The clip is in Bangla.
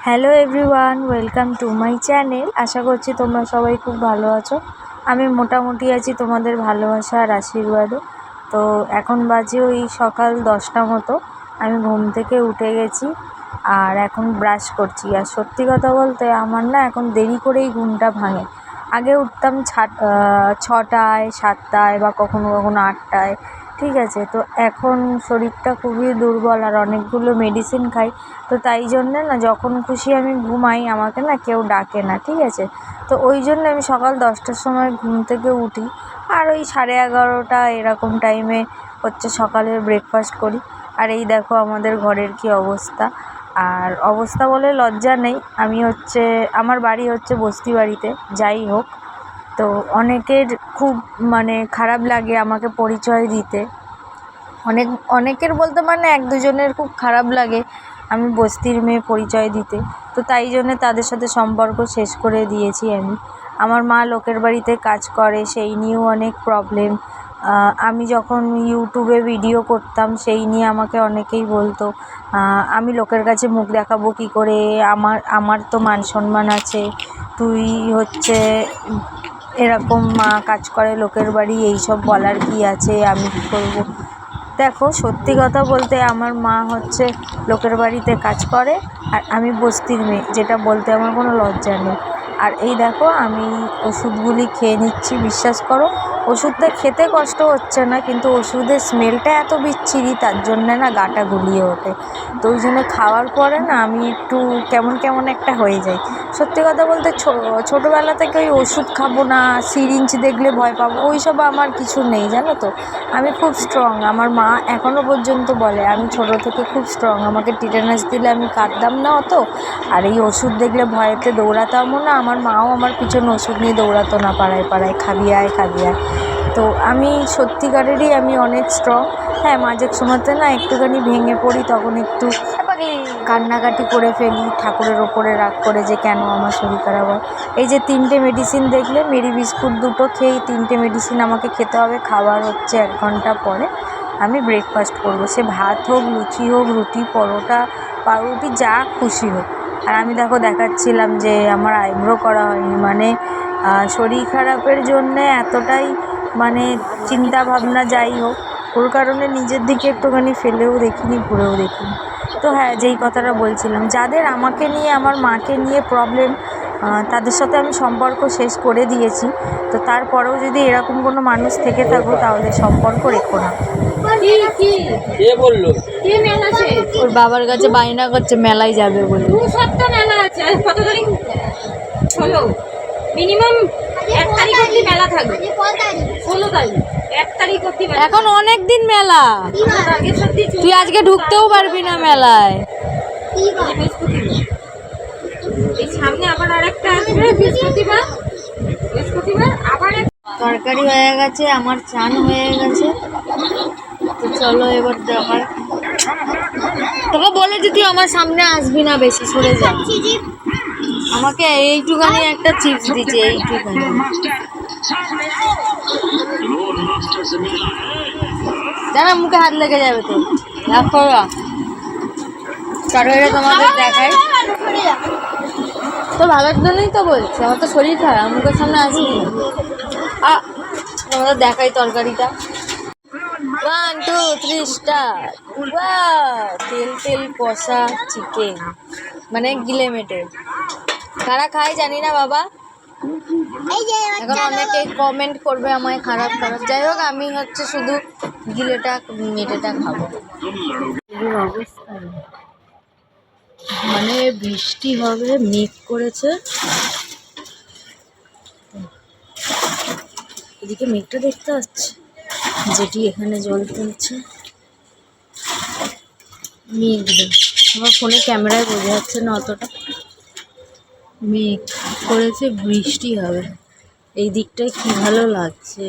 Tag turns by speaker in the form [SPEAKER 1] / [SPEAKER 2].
[SPEAKER 1] Hello everyone, welcome to my channel. আশা করছি তোমরা সবাই খুব ভালো আছো। আমি মোটামুটি আছি তোমাদের ভালোবাসা আর আশীর্বাদে। তো এখন বাজে ওই সকাল 10টা মতো। আমি ঘুম থেকে উঠে গেছি আর এখন ব্রাশ করছি। আর সত্যি কথা বলতে আমার না এখন দেরি করেই ঘুমটা ভাঙে। আগে উঠতাম 6টায়, 7টায় বা কখনো কখনো 8টায়, ঠিক আছে। তো এখন শরীরটা খুবই দুর্বল আর অনেকগুলো মেডিসিন খাই। তো তাই জন্যে না যখন খুশি আমি ঘুমাই, আমাকে না কেউ ডাকে না, ঠিক আছে। তো ওই জন্য আমি সকাল 10টার সময় ঘুম থেকে উঠি আর ওই 11:30 এরকম টাইমে হচ্ছে সকালের ব্রেকফাস্ট করি। আর এই দেখো আমাদের ঘরের কি অবস্থা। আর অবস্থা বলে লজ্জা নেই, আমি হচ্ছে আমার বাড়ি হচ্ছে বস্তি বাড়িতে। যাই হোক, তো অনেকের খুব খারাপ লাগে আমাকে পরিচয় দিতে। অনেকের বলতে এক দুজনের খুব খারাপ লাগে আমি বস্তির মেয়ে পরিচয় দিতে। তো তাই জন্যে তাদের সাথে সম্পর্ক শেষ করে দিয়েছি আমি। আমার মা লোকের বাড়িতে কাজ করে, সেই নিয়েও অনেক প্রবলেম। আমি যখন ইউটিউবে ভিডিও করতাম সেই নিয়ে আমাকে অনেকেই বলতো আমি লোকের কাছে মুখ দেখাবো কী করে, আমার তো মান সম্মান আছে, তুই হচ্ছে এরকম মা কাজ করে লোকের বাড়ি, এইসব বলার কী আছে, আমি কী করবো। দেখো সত্যি কথা বলতে আমার মা হচ্ছে লোকের বাড়িতে কাজ করে আর আমি বস্তির মেয়ে, যেটা বলতে আমার কোনো লজ্জা নেই। আর এই দেখো আমি ওষুধগুলি খেয়ে নিচ্ছি। বিশ্বাস করো ওষুধটা খেতে কষ্ট হচ্ছে না, কিন্তু ওষুধের স্মেলটা এত বিচ্ছিরি, তার জন্যে না গাটা গুলিয়ে ওঠে। তো ওই জন্য খাওয়ার পরে না আমি একটু কেমন কেমন একটা হয়ে যাই। সত্যি কথা বলতে ছোটোবেলা থেকে ওই ওষুধ খাবো না, সিরিঞ্জ দেখলে ভয় পাবো, ওই সব আমার কিছু নেই, জানো তো। আমি খুব স্ট্রং। আমার মা এখনও পর্যন্ত বলে আমি ছোটো থেকে খুব স্ট্রং। আমাকে টিটেনাস দিলে আমি কাঁদতাম না অত, আর এই ওষুধ দেখলে ভয়েতে দৌড়াতামও না। আমার মাও আমার পিছনে ওষুধ নিয়ে দৌড়াতো না পাড়ায় পাড়ায়, খাবি আয় খাবি আয়। তো আমি সত্যিকারেরই আমি অনেক স্ট্রং। হ্যাঁ, মাঝে সময়তে না একটুখানি ভেঙে পড়ি, তখন একটু কান্নাকাটি করে ফেলি, ঠাকুরের ওপরে রাগ করে যে কেন আমার শরীর খারাপ হয়। এই যে 3টে মেডিসিন দেখলে, মেরি বিস্কুট 2টো খেয়েই 3টে মেডিসিন আমাকে খেতে হবে। খাবার হচ্ছে 1 ঘন্টা পরে আমি ব্রেকফাস্ট করবো, সে ভাত হোক, লুচি হোক, রুটি, পরোটা, পাউরুটি, যা খুশি হোক। আর আমি দেখো দেখাচ্ছিলাম যে আমার আইব্রো করা হয়নি, শরীর খারাপের জন্যে এতটাই চিন্তা ভাবনা, যাই হোক ওর কারণে নিজের দিকে একটুখানি ফেলেও দেখিনি, ঘুরেও দেখিনি। তো হ্যাঁ, যেই কথাটা বলছিলাম, যাদের আমাকে নিয়ে, আমার মাকে নিয়ে প্রবলেম, তাদের সাথে আমি সম্পর্ক শেষ করে দিয়েছি। তো তারপরেও যদি এরকম কোনো মানুষ থেকে থাকো তাহলে সম্পর্ক রেখো না। ওর বাবার কাছে বায়না করছে মেলায় যাবে বলে।
[SPEAKER 2] মেলা আছে, কত তারিখ? 16 মিনিমাম 1 তারিখ অবধি মেলা থাকবে। 16 তারিখ 1 তারিখ অবধি মেলা।
[SPEAKER 1] এখন অনেক দিন মেলা, তুই আজকে ঢুকতেও পারবি না মেলায়।
[SPEAKER 2] এই সামনে আবার আরেকটা আসবে বৃহস্পতিবার আবার।
[SPEAKER 1] তরকারি হয়ে গেছে, আমার চান হয়ে গেছে। তো চলো এবার আমার, তোকে বলেছি তুই আমার সামনে আসবি না, বেশি সরে যা। আমাকে এইটুখানি একটা চিপস দিচ্ছে, এইটুখানি। জানা মুখে হাত লেগে যাবে তো। দেখো তরকারিটা তোমাদের দেখাই, তো ভালোর জন্যই তো বলছি, আমার তো শরীর খারাপ, মুখের সামনে আসবি না। তোমাদের দেখাই তরকারিটা। 1 2 3 স্টার। তেল তেল কষা চিকেন, গিলে মেটে। কারা খায় জানি না বাবা, এখন অনেকে কমেন্ট করবে আমায় খারাপ খারাপ। যাই হোক, আমি হচ্ছে শুধু গিলেটা মেটেটা খাবো। অবস্থা বৃষ্টি হবে, মেঘ করেছে। এদিকে মেঘটা দেখতে পাচ্ছি, যেটি এখানে জল তুলছে। মেঘ আমার ফোনে ক্যামেরায় বোঝা যাচ্ছে না অতটা। মেঘ করেছে, বৃষ্টি হবে। এই দিকটায় কি ভালো লাগছে।